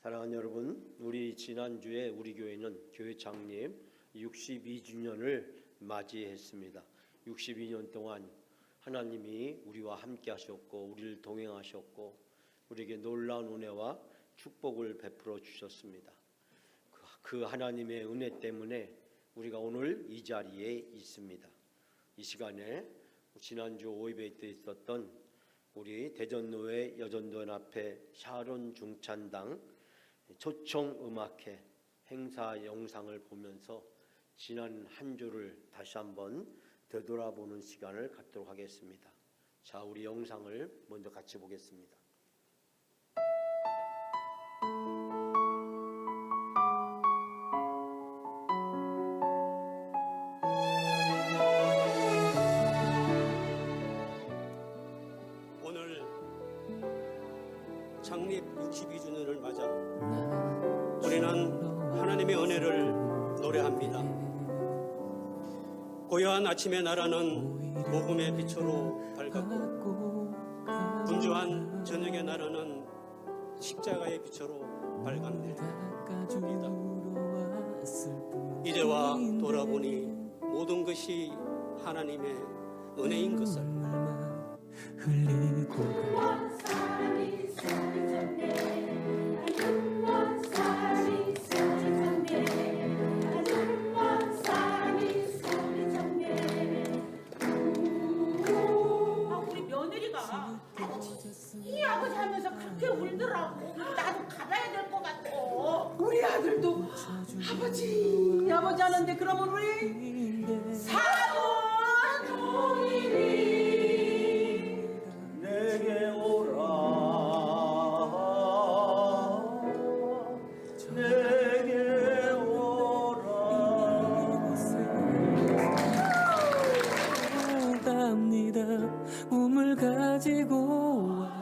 사랑하는 여러분, 우리 지난주에 우리 교회는 교회 창립 62주년을 맞이했습니다. 62년 동안 하나님이 우리와 함께 하셨고 우리를 동행하셨고 우리에게 놀라운 은혜와 축복을 베풀어 주셨습니다. 그 하나님의 은혜 때문에 우리가 오늘 이 자리에 있습니다. 이 시간에 지난주 오이베이 때 있었던 우리 대전노회 여전도연합회 샤론 중찬당 초청음악회 행사 영상을 보면서 지난 한 주를 다시 한번 되돌아보는 시간을 갖도록 하겠습니다. 자, 우리 영상을 먼저 같이 보겠습니다. 오늘 창립 62주년을 맞아 우리는 하나님의 은혜를 노래합니다. 고요한 아침의 나라는 복음의 빛으로 밝았고 분주한 저녁의 나라는 십자가의 빛으로 밝았습니다. 이제와 돌아보니 모든 것이 하나님의 은혜인 것을 흘리고 우리 며느리가 이 아버지 하면서 그렇게 울더라고. 나도 가봐야 될 것 같아. 우리 아들도 아버지 하는데 그러면 우리 사원 동일이 내게 오라 내게 오라 갑니다. 꿈을 가지고 와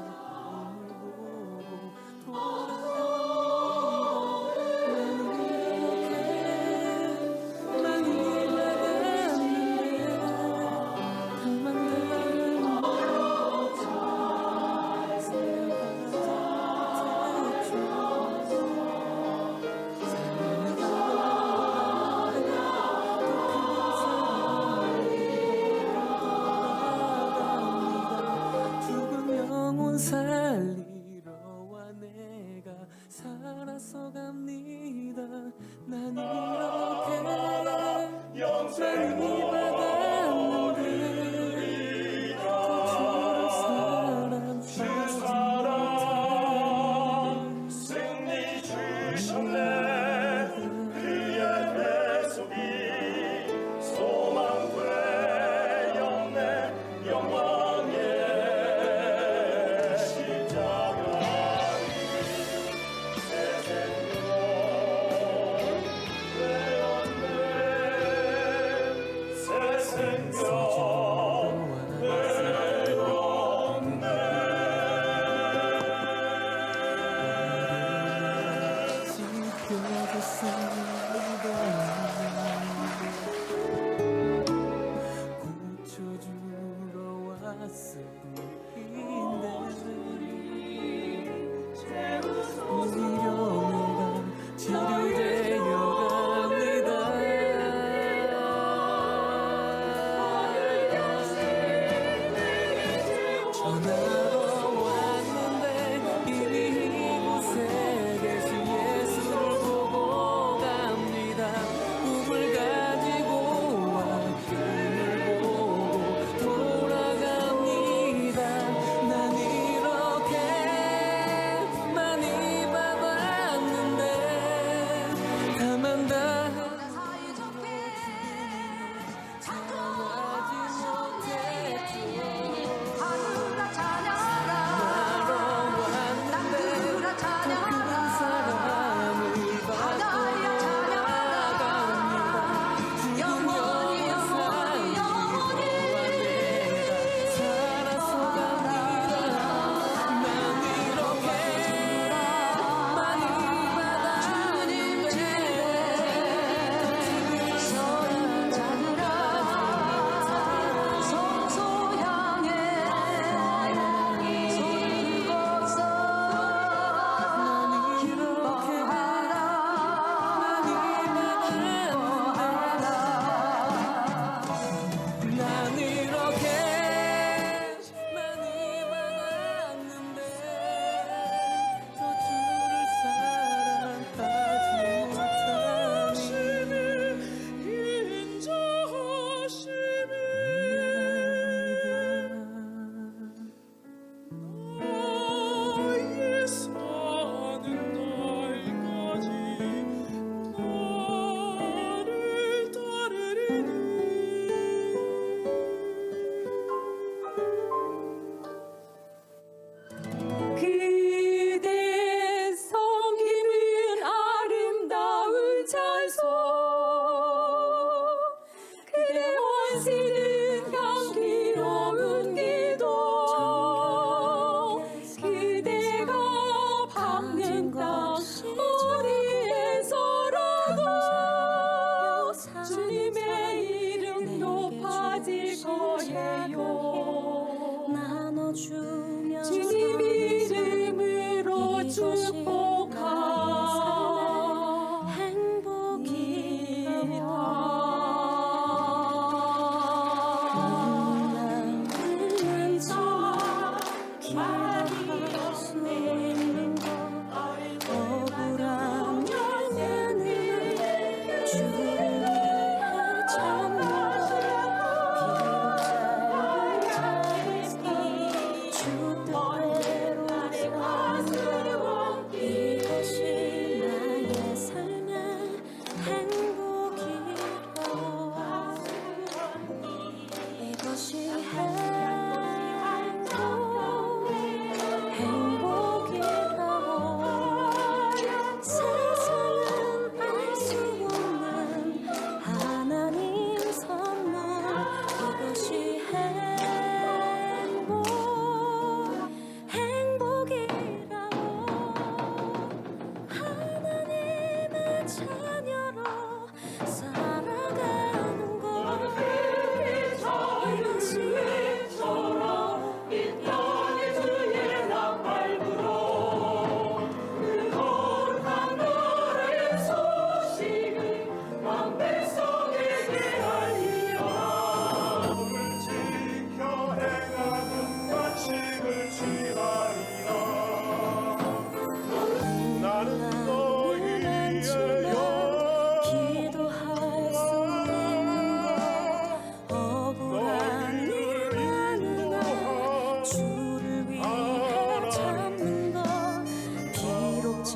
하시는 향기로운 기도 그대가 박는 땅 어디에서라도 주님의 이름 높아질 거예요. 나눠주며 주님 이름으로 축복하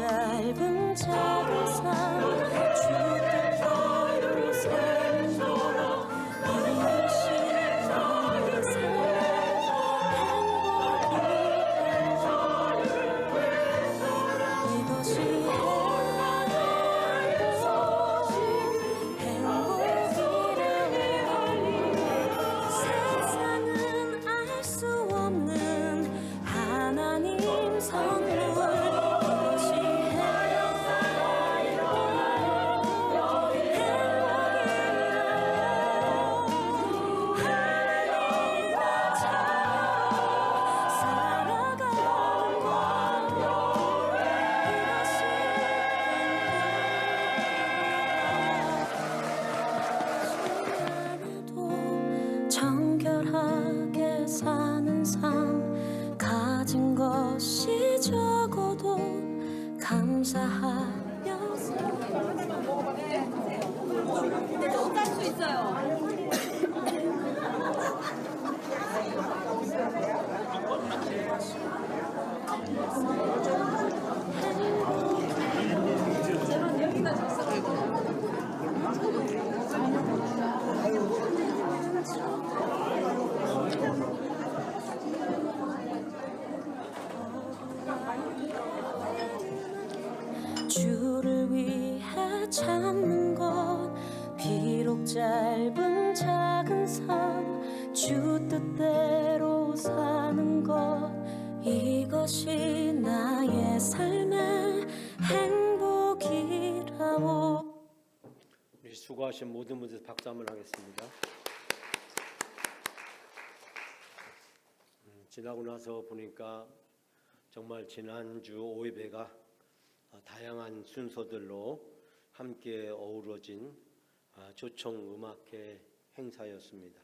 짧은 작은 삶 주 뜻대로 사는 것 이것이 나의 삶의 행복이라고 이것이 행복이라고 세상은 알 수 없는 하나님 선물 정결하게 사는 삶 가진 것이 적어도 감사하며 옷갈수 있어요. 주를 위해 참는 것 비록 짧은 작은 삶 주 뜻대로 사는 것 이것이 나의 삶의 행복이라고. 우리 수고하신 모든 분들 박수 한번 하겠습니다. 지나고 나서 보니까 정말 지난주 오예배가 다양한 순서들로 함께 어우러진 조청 음악회 행사였습니다.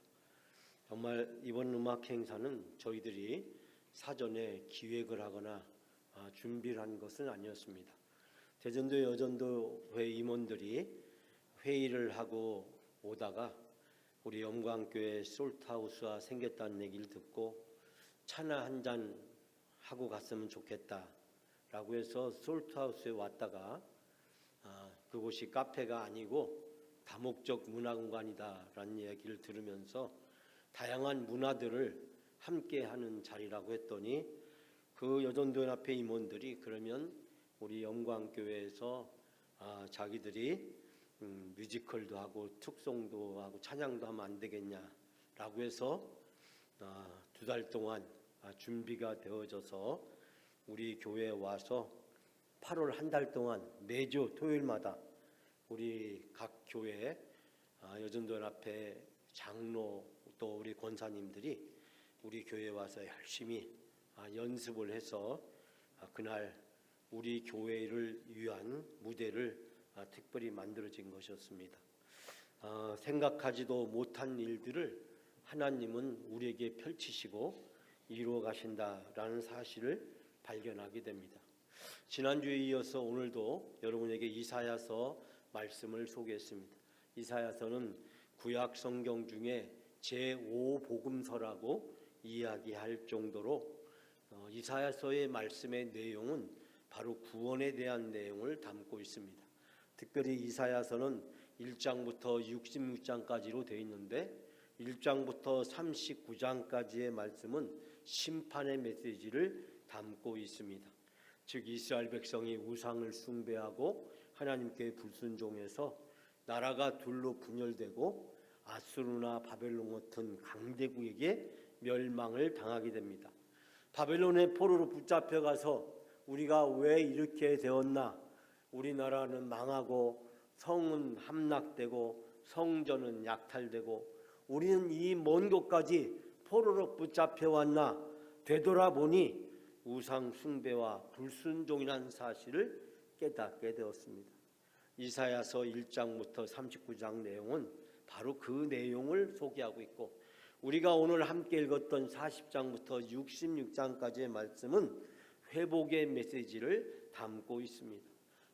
정말 이번 음악 행사는 저희들이 사전에 기획을 하거나 준비를 한 것은 아니었습니다. 대전도 여전도회 임원들이 회의를 하고 오다가 우리 영광교회 솔트하우스가 생겼다는 얘기를 듣고 차나 한 잔 하고 갔으면 좋겠다 라고 해서 솔트하우스에 왔다가 그곳이 카페가 아니고 다목적 문화공간이다 라는 얘기를 들으면서 다양한 문화들을 함께하는 자리라고 했더니 그 여전도연합회 임원들이 그러면 우리 영광교회에서 자기들이 뮤지컬도 하고 특송도 하고 찬양도 하면 안 되겠냐 라고 해서 2달 동안 준비가 되어져서 우리 교회에 와서 8월 한 달 동안 매주 토요일마다 우리 각 교회 여전도연합회 장로 또 우리 권사님들이 우리 교회에 와서 열심히 연습을 해서 그날 우리 교회를 위한 무대를 특별히 만들어진 것이었습니다. 생각하지도 못한 일들을 하나님은 우리에게 펼치시고 이루어 가신다라는 사실을 발견하게 됩니다. 지난주에 이어서 오늘도 여러분에게 이사야서 말씀을 소개했습니다. 이사야서는 구약 성경 중에 제5복음서라고 이야기할 정도로 이사야서의 말씀의 내용은 바로 구원에 대한 내용을 담고 있습니다. 특별히 이사야서는 1장부터 66장까지로 되어 있는데 1장부터 39장까지의 말씀은 심판의 메시지를 담고 있습니다. 즉 이스라엘 백성이 우상을 숭배하고 하나님께 불순종해서 나라가 둘로 분열되고 아수르나 바벨론 같은 강대국에게 멸망을 당하게 됩니다. 바벨론의 포로로 붙잡혀가서 우리가 왜 이렇게 되었나, 우리나라는 망하고 성은 함락되고 성전은 약탈되고 우리는 이 먼 곳까지 포로로 붙잡혀왔나, 되돌아보니 우상 숭배와 불순종이라는 사실을 깨닫게 되었습니다. 이사야서 1장부터 39장 내용은 바로 그 내용을 소개하고 있고, 우리가 오늘 함께 읽었던 40장부터 66장까지의 말씀은 회복의 메시지를 담고 있습니다.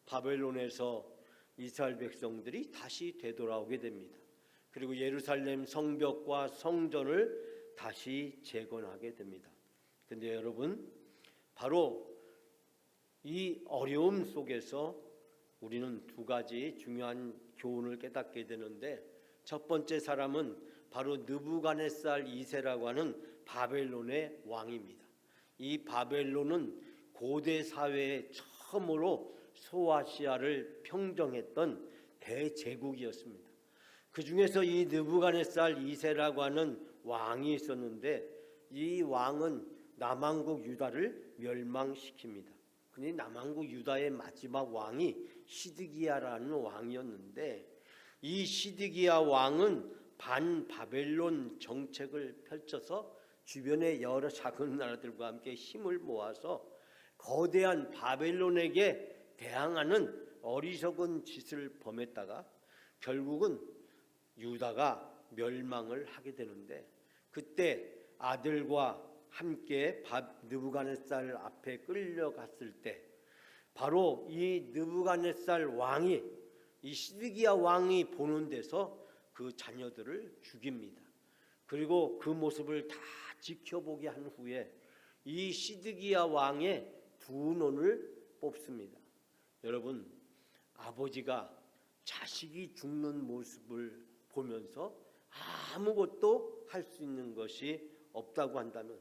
바벨론에서 이스라엘 백성들이 다시 되돌아오게 됩니다. 그리고 예루살렘 성벽과 성전을 다시 재건하게 됩니다. 근데 여러분, 바로 이 어려움 속에서 우리는 두 가지 중요한 교훈을 깨닫게 되는데, 첫 번째 사람은 바로 느부갓네살 2세라고 하는 바벨론의 왕입니다. 이 바벨론은 고대 사회에 처음으로 소아시아를 평정했던 대제국이었습니다. 그 중에서 이 느부갓네살 2세라고 하는 왕이 있었는데, 이 왕은 남왕국 유다를 멸망시킵니다. 근데 남왕국 유다의 마지막 왕이 시드기야라는 왕이었는데, 이 시드기야 왕은 반바벨론 정책을 펼쳐서 주변의 여러 작은 나라들과 함께 힘을 모아서 거대한 바벨론에게 대항하는 어리석은 짓을 범했다가 결국은 유다가 멸망을 하게 되는데, 그때 아들과 함께 느부갓네살 앞에 끌려갔을 때 바로 이 느부갓네살 왕이, 이 시드기야 왕이 보는 데서 그 자녀들을 죽입니다. 그리고 그 모습을 다 지켜보게 한 후에 이 시드기야 왕의 두 눈을 뽑습니다. 여러분, 아버지가 자식이 죽는 모습을 보면서 아무것도 할 수 있는 것이 없다고 한다면,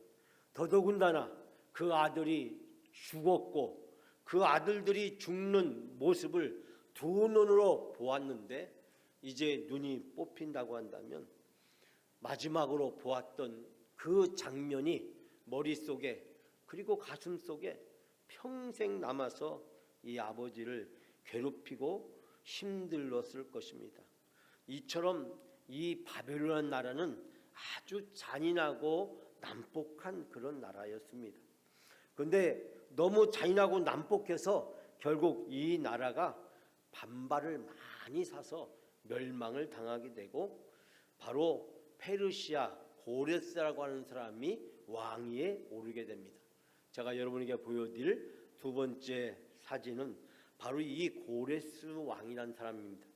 더더군다나 그 아들이 죽었고 그 아들들이 죽는 모습을 두 눈으로 보았는데 이제 눈이 뽑힌다고 한다면, 마지막으로 보았던 그 장면이 머릿속에 그리고 가슴속에 평생 남아서 이 아버지를 괴롭히고 힘들었을 것입니다. 이처럼 이 바벨론 나라는 아주 잔인하고 난폭한 그런 나라였습니다. 그런데 너무 잔인하고 난폭해서 결국 이 나라가 반발을 많이 사서 멸망을 당하게 되고, 바로 페르시아 고레스라고 하는 사람이 왕위에 오르게 됩니다. 제가 여러분에게 보여드릴 두 번째 사진은 바로 이 고레스 왕이라는 사람입니다.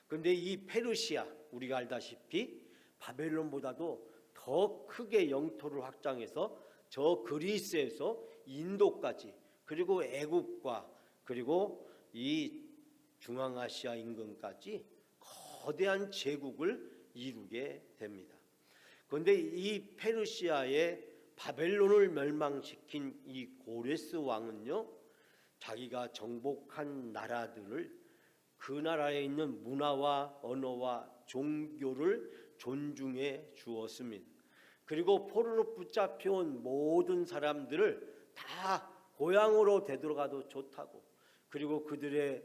그런데 이 페르시아, 우리가 알다시피 바벨론보다도 더 크게 영토를 확장해서 저 그리스에서 인도까지, 그리고 애국과 그리고 이 중앙아시아 인근까지 거대한 제국을 이루게 됩니다. 그런데 이 페르시아의 바벨론을 멸망시킨 이 고레스 왕은요, 자기가 정복한 나라들을 그 나라에 있는 문화와 언어와 종교를 존중해 주었습니다. 그리고 포로로 붙잡혀온 모든 사람들을 다 고향으로 되돌아가도 좋다고, 그리고 그들의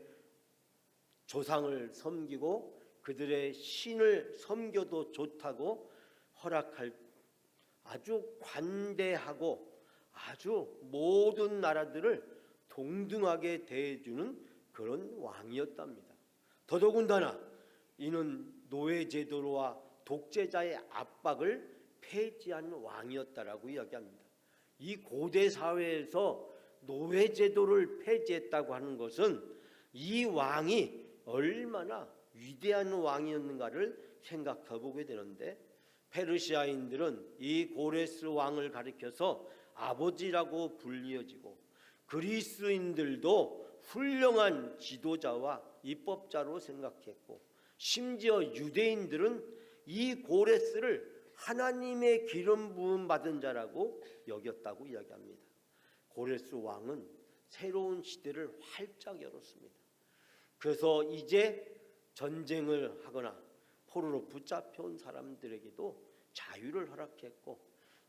조상을 섬기고 그들의 신을 섬겨도 좋다고 허락할 아주 관대하고 아주 모든 나라들을 동등하게 대해주는 그런 왕이었답니다. 더더군다나 이는 노예제도와 독재자의 압박을 폐지한 왕이었다라고 이야기합니다. 이 고대 사회에서 노예제도를 폐지했다고 하는 것은 이 왕이 얼마나 위대한 왕이었는가를 생각해 보게 되는데, 페르시아인들은 이 고레스 왕을 가리켜서 아버지라고 불리어지고, 그리스인들도 훌륭한 지도자와 입법자로 생각했고, 심지어 유대인들은 이 고레스를 하나님의 기름 부음 받은 자라고 여겼다고 이야기합니다. 고레스 왕은 새로운 시대를 활짝 열었습니다. 그래서 이제 전쟁을 하거나 포로로 붙잡혀온 사람들에게도 자유를 허락했고,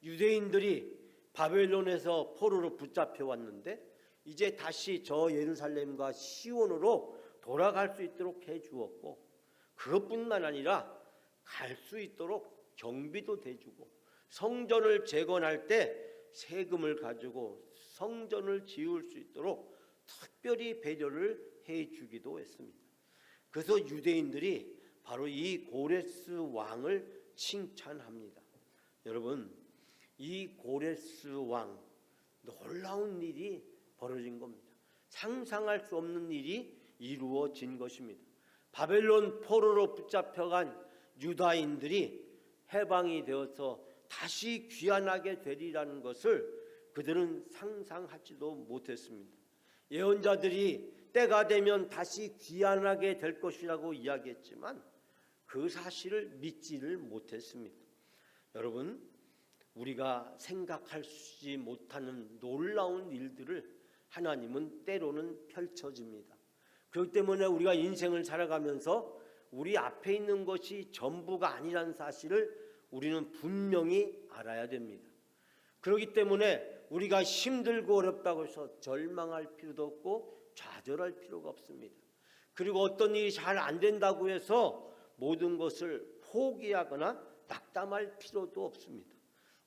유대인들이 바벨론에서 포로로 붙잡혀 왔는데 이제 다시 저 예루살렘과 시온으로 돌아갈 수 있도록 해 주었고, 그것뿐만 아니라 갈 수 있도록 경비도 대주고, 성전을 재건할 때 세금을 가지고 성전을 지을 수 있도록 특별히 배려를 해 주기도 했습니다. 그래서 유대인들이 바로 이 고레스 왕을 칭찬합니다. 여러분, 이 고레스 왕, 놀라운 일이 벌어진 겁니다. 상상할 수 없는 일이 이루어진 것입니다. 바벨론 포로로 붙잡혀간 유다인들이 해방이 되어서 다시 귀환하게 되리라는 것을 그들은 상상하지도 못했습니다. 예언자들이 때가 되면 다시 귀환하게 될 것이라고 이야기했지만 그 사실을 믿지를 못했습니다. 여러분, 우리가 생각하지 못하는 놀라운 일들을 하나님은 때로는 펼쳐집니다. 그렇기 때문에 우리가 인생을 살아가면서 우리 앞에 있는 것이 전부가 아니라는 사실을 우리는 분명히 알아야 됩니다. 그렇기 때문에 우리가 힘들고 어렵다고 해서 절망할 필요도 없고 좌절할 필요가 없습니다. 그리고 어떤 일이 잘 안 된다고 해서 모든 것을 포기하거나 낙담할 필요도 없습니다.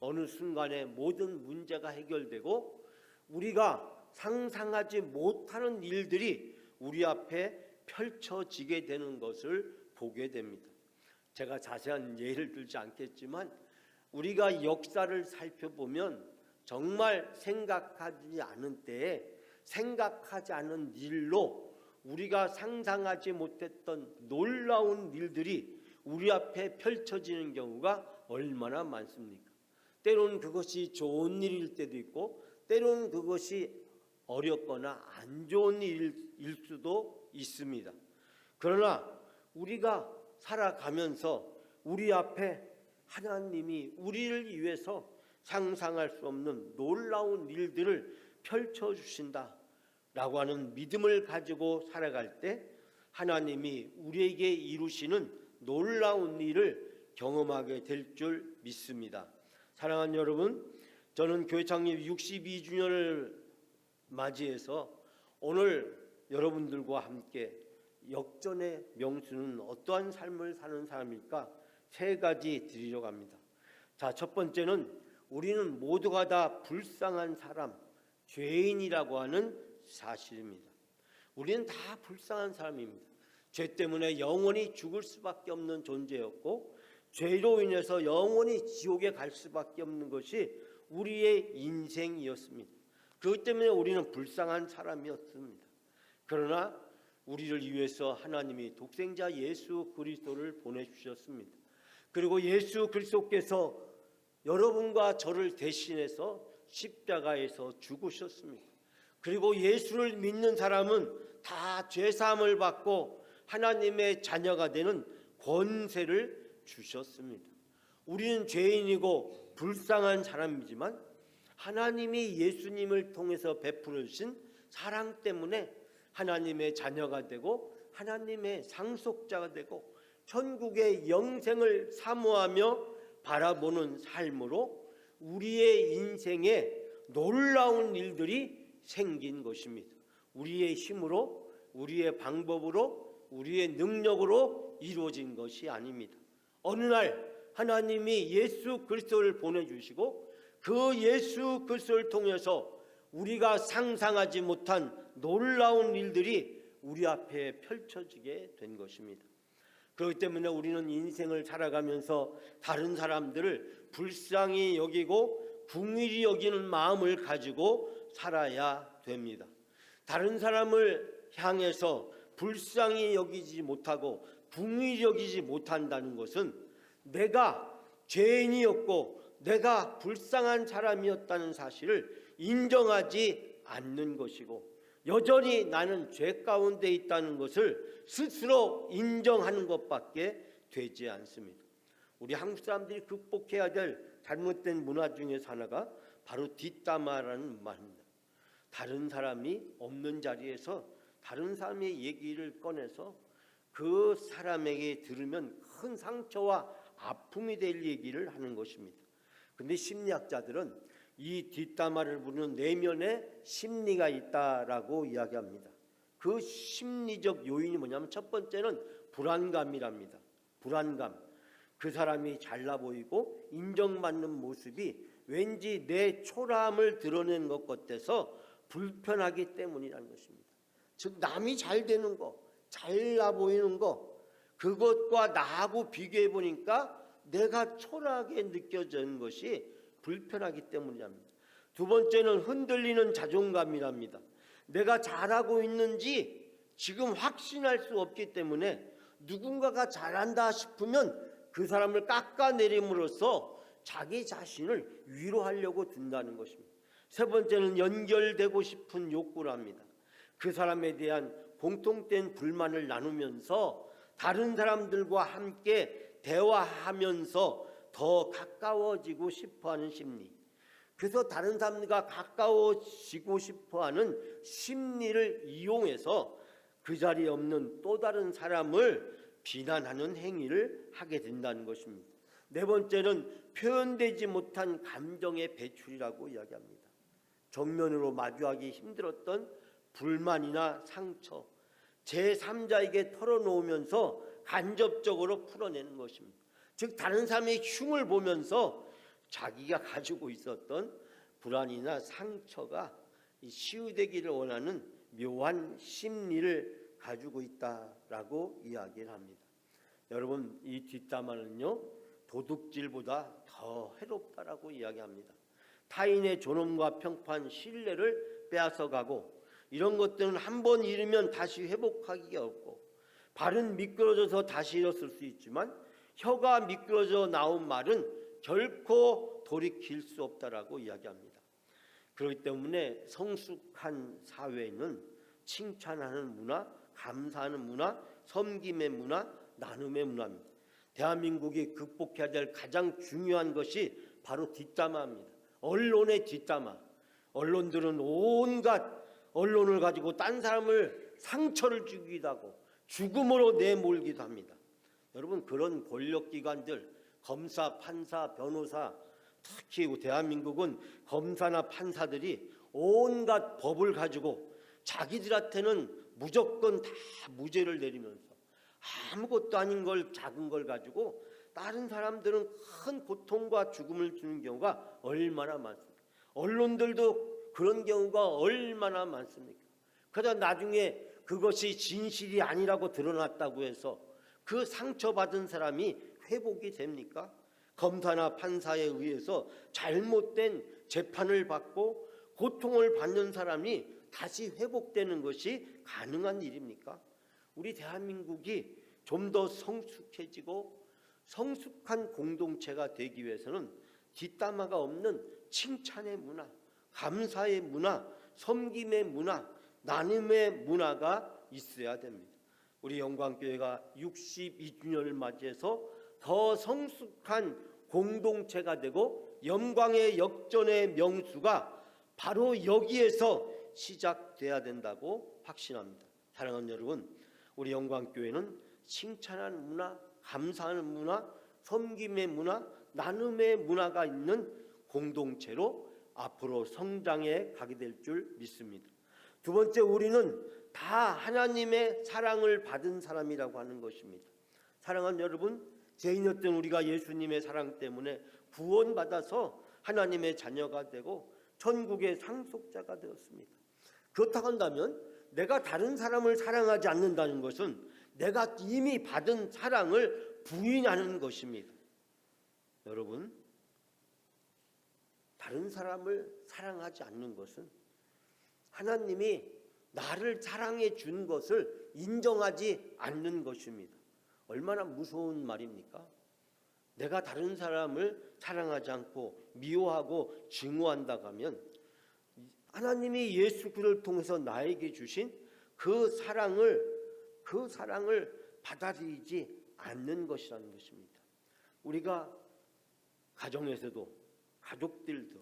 어느 순간에 모든 문제가 해결되고 우리가 상상하지 못하는 일들이 우리 앞에 펼쳐지게 되는 것을 보게 됩니다. 제가 자세한 예를 들지 않겠지만 우리가 역사를 살펴보면 정말 생각하지 않은 때에 생각하지 않은 일로 우리가 상상하지 못했던 놀라운 일들이 우리 앞에 펼쳐지는 경우가 얼마나 많습니까? 때로는 그것이 좋은 일일 때도 있고 때로는 그것이 어렵거나 안 좋은 일일 수도 있습니다. 그러나 우리가 살아가면서 우리 앞에 하나님이 우리를 위해서 상상할 수 없는 놀라운 일들을 펼쳐주신다라고 하는 믿음을 가지고 살아갈 때 하나님이 우리에게 이루시는 놀라운 일을 경험하게 될 줄 믿습니다. 사랑하는 여러분, 저는 교회 창립 62주년을 맞이해서 오늘 여러분들과 함께 역전의 명수는 어떠한 삶을 사는 사람일까? 세 가지 드리려고 합니다. 자, 첫 번째는 우리는 모두가 다 불쌍한 사람, 죄인이라고 하는 사실입니다. 우리는 다 불쌍한 사람입니다. 죄 때문에 영원히 죽을 수밖에 없는 존재였고 죄로 인해서 영원히 지옥에 갈 수밖에 없는 것이 우리의 인생이었습니다. 그렇기 때문에 우리는 불쌍한 사람이었습니다. 그러나 우리를 위해서 하나님이 독생자 예수 그리스도를 보내주셨습니다. 그리고 예수 그리스도께서 여러분과 저를 대신해서 십자가에서 죽으셨습니다. 그리고 예수를 믿는 사람은 다 죄사함을 받고 하나님의 자녀가 되는 권세를 주셨습니다. 우리는 죄인이고 불쌍한 사람이지만 하나님이 예수님을 통해서 베풀어 주신 사랑 때문에 하나님의 자녀가 되고 하나님의 상속자가 되고 천국의 영생을 사모하며 바라보는 삶으로 우리의 인생에 놀라운 일들이 생긴 것입니다. 우리의 힘으로, 우리의 방법으로, 우리의 능력으로 이루어진 것이 아닙니다. 어느 날 하나님이 예수 그리스도를 보내주시고 그 예수 그리스도를 통해서 우리가 상상하지 못한 놀라운 일들이 우리 앞에 펼쳐지게 된 것입니다. 그렇기 때문에 우리는 인생을 살아가면서 다른 사람들을 불쌍히 여기고 긍휼히 여기는 마음을 가지고 살아야 됩니다. 다른 사람을 향해서 불쌍히 여기지 못하고 긍휼히 여기지 못한다는 것은 내가 죄인이었고 내가 불쌍한 사람이었다는 사실을 인정하지 않는 것이고 여전히 나는 죄 가운데 있다는 것을 스스로 인정하는 것밖에 되지 않습니다. 우리 한국 사람들이 극복해야 될 잘못된 문화 중에서 하나가 바로 뒷담화라는 말입니다. 다른 사람이 없는 자리에서 다른 사람의 얘기를 꺼내서 그 사람에게 들으면 큰 상처와 아픔이 될 얘기를 하는 것입니다. 그런데 심리학자들은 이 뒷담화를 부르는 내면에 심리가 있다라고 이야기합니다. 그 심리적 요인이 뭐냐면 첫 번째는 불안감이랍니다. 불안감. 그 사람이 잘나 보이고 인정받는 모습이 왠지 내 초라함을 드러내는 것 같아서 불편하기 때문이라는 것입니다. 즉 남이 잘 되는 거, 잘나 보이는 거, 그것과 나하고 비교해 보니까 내가 초라하게 느껴지는 것이 불편하기 때문이랍니다. 두 번째는 흔들리는 자존감이랍니다. 내가 잘하고 있는지 지금 확신할 수 없기 때문에 누군가가 잘한다 싶으면 그 사람을 깎아내림으로써 자기 자신을 위로하려고 든다는 것입니다. 세 번째는 연결되고 싶은 욕구랍니다. 그 사람에 대한 공통된 불만을 나누면서 다른 사람들과 함께 대화하면서 더 가까워지고 싶어하는 심리. 그래서 다른 사람들과 가까워지고 싶어하는 심리를 이용해서 그 자리에 없는 또 다른 사람을 비난하는 행위를 하게 된다는 것입니다. 네 번째는 표현되지 못한 감정의 배출이라고 이야기합니다. 정면으로 마주하기 힘들었던 불만이나 상처, 제3자에게 털어놓으면서 간접적으로 풀어내는 것입니다. 즉 다른 사람의 흉을 보면서 자기가 가지고 있었던 불안이나 상처가 치유되기를 원하는 묘한 심리를 가지고 있다라고 이야기를 합니다. 여러분, 이 뒷담화는요 도둑질보다 더 해롭다라고 이야기합니다. 타인의 존엄과 평판, 신뢰를 빼앗아가고 이런 것들은 한 번 잃으면 다시 회복하기가 없고 발은 미끄러져서 다시 일었을 수 있지만 혀가 미끄러져 나온 말은 결코 돌이킬 수 없다라고 이야기합니다. 그렇기 때문에 성숙한 사회는 칭찬하는 문화, 감사하는 문화, 섬김의 문화, 나눔의 문화입니다. 대한민국이 극복해야 될 가장 중요한 것이 바로 뒷담화입니다. 언론의 뒷담화. 언론들은 온갖 언론을 가지고 딴 사람을 상처를 주기도 하고 죽음으로 내몰기도 합니다. 여러분, 그런 권력기관들, 검사, 판사, 변호사, 특히 대한민국은 검사나 판사들이 온갖 법을 가지고 자기들한테는 무조건 다 무죄를 내리면서 아무것도 아닌 걸, 작은 걸 가지고 다른 사람들은 큰 고통과 죽음을 주는 경우가 얼마나 많습니까? 언론들도 그런 경우가 얼마나 많습니까? 그러다 나중에 그것이 진실이 아니라고 드러났다고 해서 그 상처받은 사람이 회복이 됩니까? 검사나 판사에 의해서 잘못된 재판을 받고 고통을 받는 사람이 다시 회복되는 것이 가능한 일입니까? 우리 대한민국이 좀 더 성숙해지고 성숙한 공동체가 되기 위해서는 뒷담화가 없는 칭찬의 문화, 감사의 문화, 섬김의 문화, 나눔의 문화가 있어야 됩니다. 우리 영광교회가 62주년을 맞이해서 더 성숙한 공동체가 되고 영광의 역전의 명수가 바로 여기에서 시작돼야 된다고 확신합니다. 사랑하는 여러분, 우리 영광교회는 칭찬하는 문화, 감사하는 문화, 섬김의 문화, 나눔의 문화가 있는 공동체로 앞으로 성장해 가게 될 줄 믿습니다. 두 번째, 우리는 다 하나님의 사랑을 받은 사람이라고 하는 것입니다. 사랑하는 여러분, 죄인이었던 우리가 예수님의 사랑 때문에 구원받아서 하나님의 자녀가 되고 천국의 상속자가 되었습니다. 그렇다고 한다면 내가 다른 사람을 사랑하지 않는다는 것은 내가 이미 받은 사랑을 부인하는 것입니다. 여러분, 다른 사람을 사랑하지 않는 것은 하나님이 나를 사랑해 준 것을 인정하지 않는 것입니다. 얼마나 무서운 말입니까? 내가 다른 사람을 사랑하지 않고 미워하고 증오한다고 하면 하나님이 예수 그리스도를 통해서 나에게 주신 그 사랑을 받아들이지 않는 것이라는 것입니다. 우리가 가정에서도, 가족들도,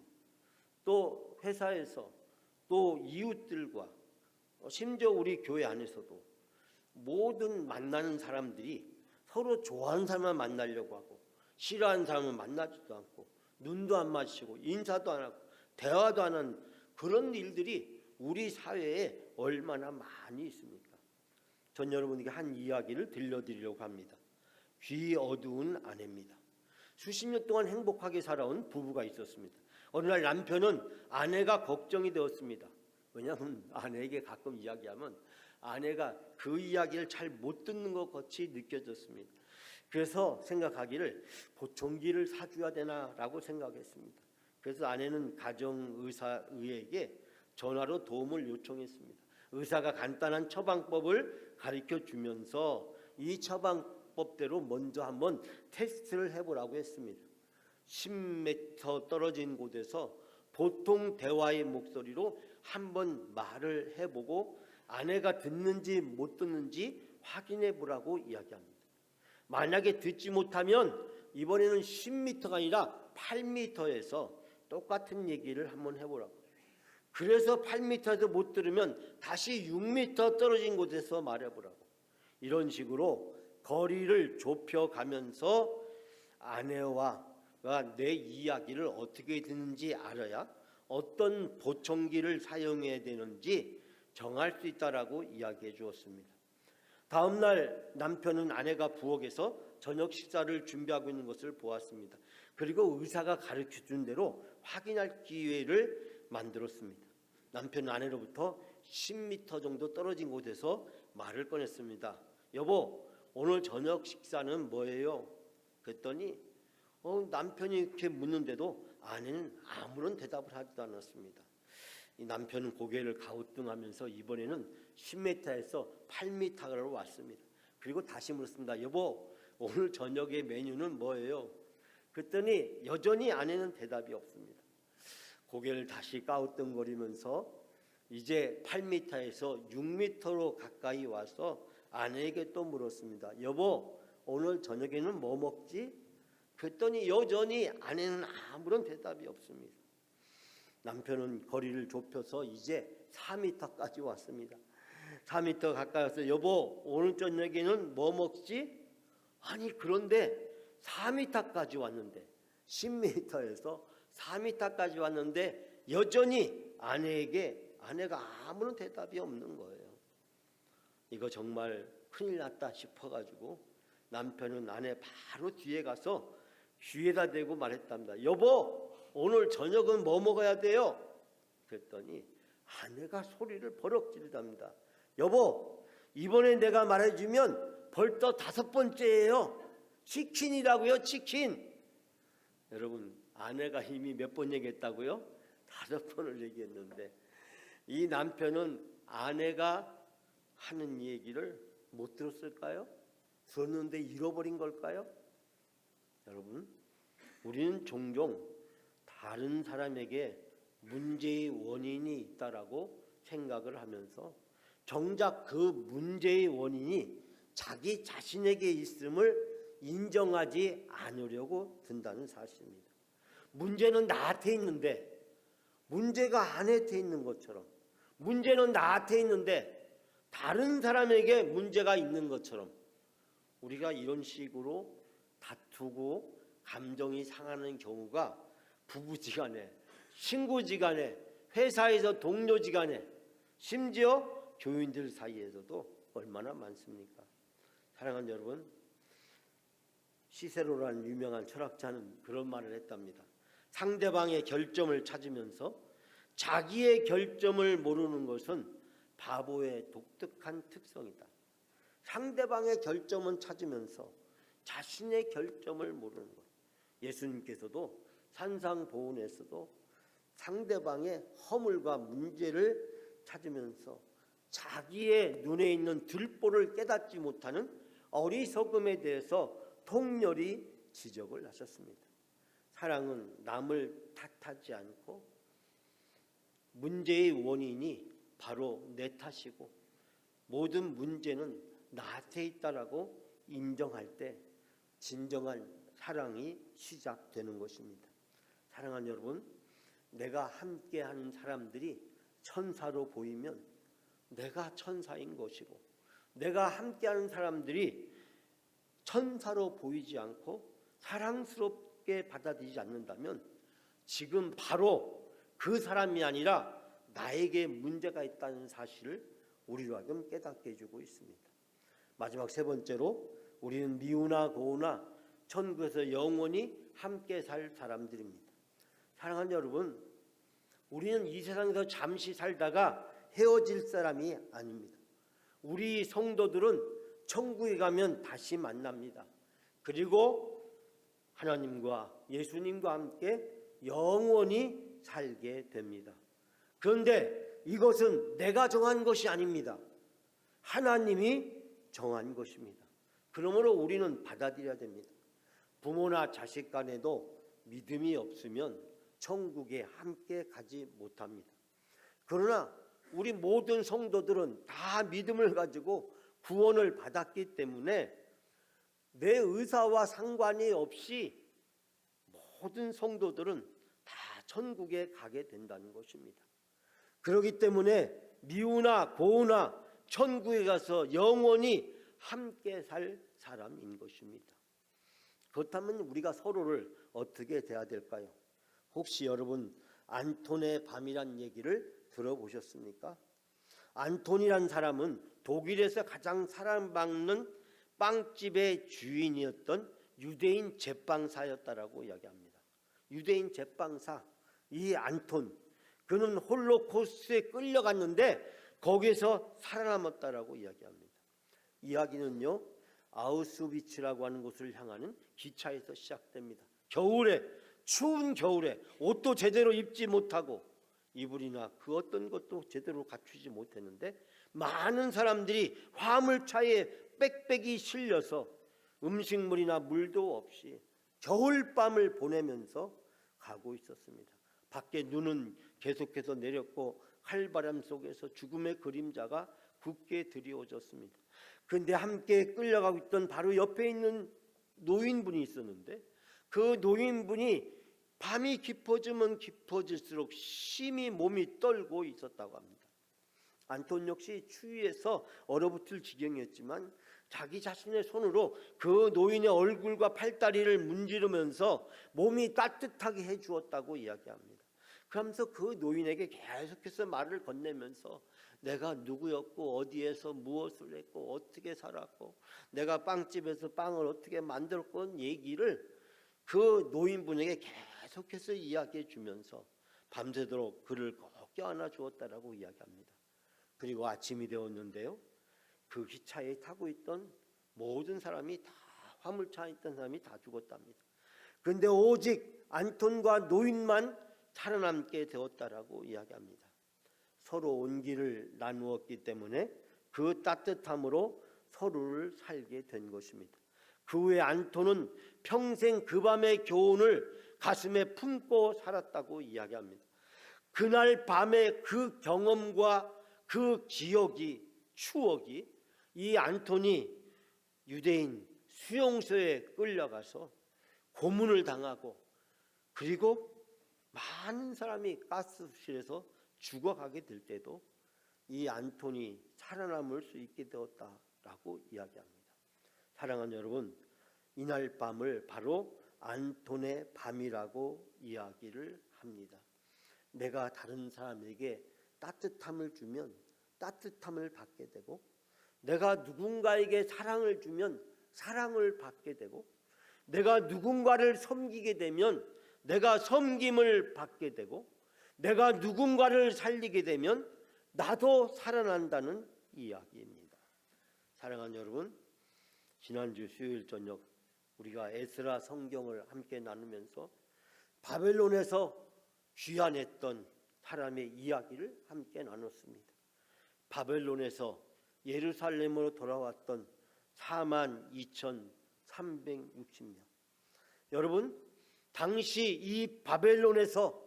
또 회사에서, 또 이웃들과, 심지어 우리 교회 안에서도 모든 만나는 사람들이 서로 좋아하는 사람만 만나려고 하고 싫어하는 사람은 만나지도 않고 눈도 안 마주치고 인사도 안 하고 대화도 안 하는 그런 일들이 우리 사회에 얼마나 많이 있습니까? 전 여러분에게 한 이야기를 들려드리려고 합니다. 귀 어두운 아내입니다. 수십 년 동안 행복하게 살아온 부부가 있었습니다. 어느 날 남편은 아내가 걱정이 되었습니다. 왜냐하면 아내에게 가끔 이야기하면 아내가 그 이야기를 잘 못 듣는 것 같이 느껴졌습니다. 그래서 생각하기를 보청기를 사줘야 되나라고 생각했습니다. 그래서 아내는 가정의사에게 전화로 도움을 요청했습니다. 의사가 간단한 처방법을 가르쳐 주면서 이 처방법대로 먼저 한번 테스트를 해보라고 했습니다. 10m 떨어진 곳에서 보통 대화의 목소리로 한번 말을 해보고 아내가 듣는지 못 듣는지 확인해 보라고 이야기합니다. 만약에 듣지 못하면 이번에는 10m가 아니라 8m에서 똑같은 얘기를 한번 해보라고. 그래서 8m에서 못 들으면 다시 6m 떨어진 곳에서 말해보라고. 이런 식으로 거리를 좁혀가면서 아내와 내 이야기를 어떻게 듣는지 알아야 어떤 보청기를 사용해야 되는지 정할 수 있다라고 이야기해 주었습니다. 다음 날 남편은 아내가 부엌에서 저녁 식사를 준비하고 있는 것을 보았습니다. 그리고 의사가 가르쳐 준 대로 확인할 기회를 만들었습니다. 남편은 아내로부터 10m 정도 떨어진 곳에서 말을 꺼냈습니다. 여보, 오늘 저녁 식사는 뭐예요? 그랬더니 남편이 이렇게 묻는데도 아내는 아무런 대답을 하지도 않았습니다. 이 남편은 고개를 가우뚱하면서 이번에는 10m에서 8m로 왔습니다. 그리고 다시 물었습니다. 여보, 오늘 저녁의 메뉴는 뭐예요? 그랬더니 여전히 아내는 대답이 없습니다. 고개를 다시 까우뚱거리면서 이제 8m에서 6m로 가까이 와서 아내에게 또 물었습니다. 여보, 오늘 저녁에는 뭐 먹지? 그랬더니 여전히 아내는 아무런 대답이 없습니다. 남편은 거리를 좁혀서 이제 4m까지 왔습니다. 4m 가까이 와서 여보, 오늘 저녁에는 뭐 먹지? 아니, 그런데 4m까지 왔는데 10m에서 4m까지 왔는데 여전히 아내가 아무런 대답이 없는 거예요. 이거 정말 큰일 났다 싶어가지고 남편은 아내 바로 뒤에 가서 귀에다 대고 말했답니다. 여보, 오늘 저녁은 뭐 먹어야 돼요? 그랬더니 아내가 소리를 버럭 지르답니다. 여보, 이번에 내가 말해주면 벌써 5번째예요. 치킨이라고요, 치킨. 여러분, 아내가 이미 몇 번 얘기했다고요? 5번을 얘기했는데 이 남편은 아내가 하는 얘기를 못 들었을까요? 들었는데 잃어버린 걸까요? 여러분, 우리는 종종 다른 사람에게 문제의 원인이 있다라고 생각을 하면서 정작 그 문제의 원인이 자기 자신에게 있음을 인정하지 않으려고 든다는 사실입니다. 문제는 나한테 있는데 문제가 아내한테 있는 것처럼 문제는 나한테 있는데 다른 사람에게 문제가 있는 것처럼 우리가 이런 식으로 다투고 감정이 상하는 경우가 부부지간에, 친구지간에, 회사에서 동료지간에, 심지어 교인들 사이에서도 얼마나 많습니까? 사랑하는 여러분, 시세로라는 유명한 철학자는 그런 말을 했답니다. 상대방의 결점을 찾으면서 자기의 결점을 모르는 것은 바보의 독특한 특성이다. 상대방의 결점은 찾으면서 자신의 결점을 모르는 것. 예수님께서도 산상보훈에서도 상대방의 허물과 문제를 찾으면서 자기의 눈에 있는 들보를 깨닫지 못하는 어리석음에 대해서 통렬히 지적을 하셨습니다. 사랑은 남을 탓하지 않고 문제의 원인이 바로 내 탓이고 모든 문제는 나한테 있다라고 인정할 때 진정한 사랑이 시작되는 것입니다. 사랑하는 여러분, 내가 함께하는 사람들이 천사로 보이면 내가 천사인 것이고, 내가 함께하는 사람들이 천사로 보이지 않고 사랑스럽게 받아들이지 않는다면 지금 바로 그 사람이 아니라 나에게 문제가 있다는 사실을 우리로 하여금 깨닫게 해주고 있습니다. 마지막 세 번째로, 우리는 미우나 고우나 천국에서 영원히 함께 살 사람들입니다. 사랑하는 여러분, 우리는 이 세상에서 잠시 살다가 헤어질 사람이 아닙니다. 우리 성도들은 천국에 가면 다시 만납니다. 그리고 하나님과 예수님과 함께 영원히 살게 됩니다. 그런데 이것은 내가 정한 것이 아닙니다. 하나님이 정한 것입니다. 그러므로 우리는 받아들여야 됩니다. 부모나 자식 간에도 믿음이 없으면 천국에 함께 가지 못합니다. 그러나 우리 모든 성도들은 다 믿음을 가지고 구원을 받았기 때문에 내 의사와 상관이 없이 모든 성도들은 다 천국에 가게 된다는 것입니다. 그렇기 때문에 미우나 고우나 천국에 가서 영원히 함께 살 사람인 것입니다. 그렇다면 우리가 서로를 어떻게 대해야 될까요? 혹시 여러분 안톤의 밤이란 얘기를 들어보셨습니까? 안톤이란 사람은 독일에서 가장 사랑받는 빵집의 주인이었던 유대인 제빵사였다라고 이야기합니다. 유대인 제빵사 이 안톤, 그는 홀로코스트에 끌려갔는데 거기에서 살아남았다라고 이야기합니다. 이야기는요, 아우슈비츠라고 하는 곳을 향하는 기차에서 시작됩니다. 겨울에, 추운 겨울에 옷도 제대로 입지 못하고 이불이나 그 어떤 것도 제대로 갖추지 못했는데 많은 사람들이 화물차에 빽빽이 실려서 음식물이나 물도 없이 겨울밤을 보내면서 가고 있었습니다. 밖에 눈은 계속해서 내렸고 칼바람 속에서 죽음의 그림자가 굳게 드리워졌습니다. 그런데 함께 끌려가고 있던 바로 옆에 있는 노인분이 있었는데 그 노인분이 밤이 깊어지면 깊어질수록 심히 몸이 떨고 있었다고 합니다. 안톤 역시 추위에서 얼어붙을 지경이었지만 자기 자신의 손으로 그 노인의 얼굴과 팔다리를 문지르면서 몸이 따뜻하게 해주었다고 이야기합니다. 그러면서 그 노인에게 계속해서 말을 건네면서 내가 누구였고 어디에서 무엇을 했고 어떻게 살았고 내가 빵집에서 빵을 어떻게 만들었고 얘기를 그 노인분에게 계속해서 이야기해 주면서 밤새도록 그를 꼭 껴안아 주었다라고 이야기합니다. 그리고 아침이 되었는데요, 그 기차에 타고 있던 모든 사람이 다, 화물차에 있던 사람이 다 죽었답니다. 그런데 오직 안톤과 노인만 살아남게 되었다라고 이야기합니다. 서로 온기를 나누었기 때문에 그 따뜻함으로 서로를 살게 된 것입니다. 그 후에 안톤은 평생 그 밤의 교훈을 가슴에 품고 살았다고 이야기합니다. 그날 밤의 그 경험과 그 기억이, 추억이 이 안톤이 유대인 수용소에 끌려가서 고문을 당하고 그리고 많은 사람이 가스실에서 죽어가게 될 때도 이 안톤이 살아남을 수 있게 되었다라고 이야기합니다. 사랑하는 여러분, 이날 밤을 바로 안톤의 밤이라고 이야기를 합니다. 내가 다른 사람에게 따뜻함을 주면 따뜻함을 받게 되고, 내가 누군가에게 사랑을 주면 사랑을 받게 되고, 내가 누군가를 섬기게 되면 내가 섬김을 받게 되고, 내가 누군가를 살리게 되면 나도 살아난다는 이야기입니다. 사랑하는 여러분, 지난주 수요일 저녁 우리가 에스라 성경을 함께 나누면서 바벨론에서 귀환했던 사람의 이야기를 함께 나눴습니다. 바벨론에서 예루살렘으로 돌아왔던 42,360명. 여러분, 당시 이 바벨론에서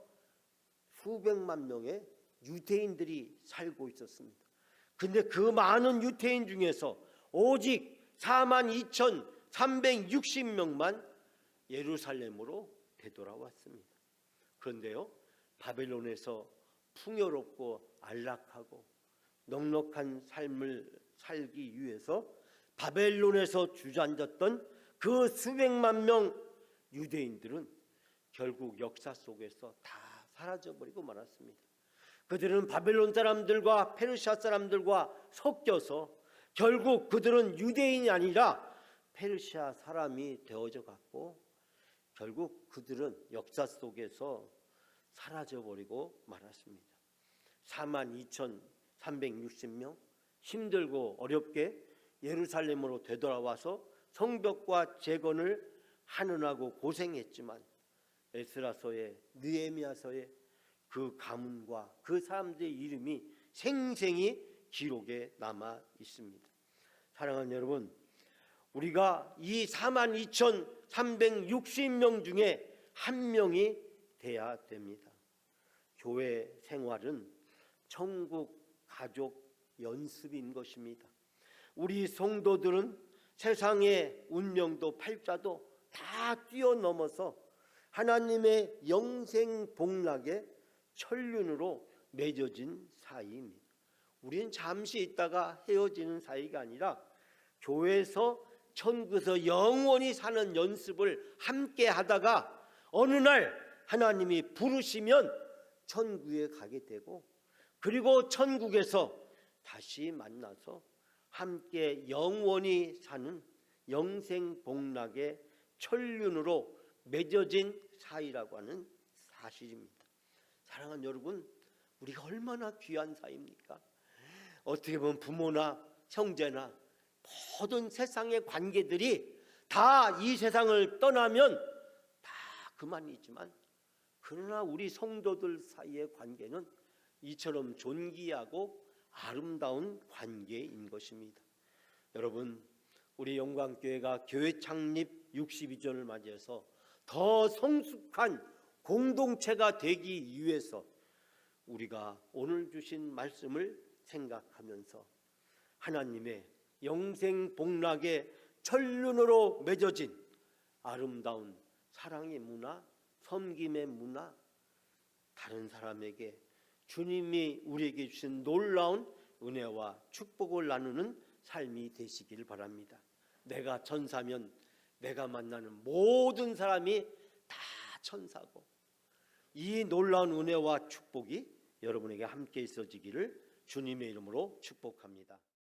수백만 명의 유대인들이 살고 있었습니다. 근데 그 많은 유대인 중에서 오직 42,360명만 예루살렘으로 되돌아왔습니다. 그런데요, 바벨론에서 풍요롭고 안락하고 넉넉한 삶을 살기 위해서 바벨론에서 주저앉았던 그 수백만 명 유대인들은 결국 역사 속에서 다 사라져버리고 말았습니다. 그들은 바벨론 사람들과 페르시아 사람들과 섞여서 결국 그들은 유대인이 아니라 페르시아 사람이 되어져 갔고, 결국 그들은 역사 속에서 사라져버리고 말았습니다. 42,360명 힘들고 어렵게 예루살렘으로 되돌아와서 성벽과 재건을 하느라고 고생했지만 에스라서의, 느헤미야서의 그 가문과 그 사람들의 이름이 생생히 기록에 남아 있습니다. 사랑하는 여러분, 우리가 이 42,360명 중에 한 명이 돼야 됩니다. 교회 생활은 천국 가족 연습인 것입니다. 우리 성도들은 세상의 운명도 팔자도 다 뛰어넘어서 하나님의 영생 복락의 천륜으로 맺어진 사이입니다. 우리는 잠시 있다가 헤어지는 사이가 아니라 교회에서 천국에서 영원히 사는 연습을 함께 하다가 어느 날 하나님이 부르시면 천국에 가게 되고, 그리고 천국에서 다시 만나서 함께 영원히 사는 영생복락의 천륜으로 맺어진 사이라고 하는 사실입니다. 사랑하는 여러분, 우리가 얼마나 귀한 사이입니까? 어떻게 보면 부모나 형제나 모든 세상의 관계들이 다 이 세상을 떠나면 다 그만이지만, 그러나 우리 성도들 사이의 관계는 이처럼 존귀하고 아름다운 관계인 것입니다. 여러분, 우리 영광교회가 교회 창립 62주년을 맞이해서 더 성숙한 공동체가 되기 위해서 우리가 오늘 주신 말씀을 생각하면서 하나님의 영생복락의 천륜으로 맺어진 아름다운 사랑의 문화, 섬김의 문화, 다른 사람에게 주님이 우리에게 주신 놀라운 은혜와 축복을 나누는 삶이 되시길 바랍니다. 내가 천사면 내가 만나는 모든 사람이 다 천사고, 이 놀라운 은혜와 축복이 여러분에게 함께 있어지기를 주님의 이름으로 축복합니다.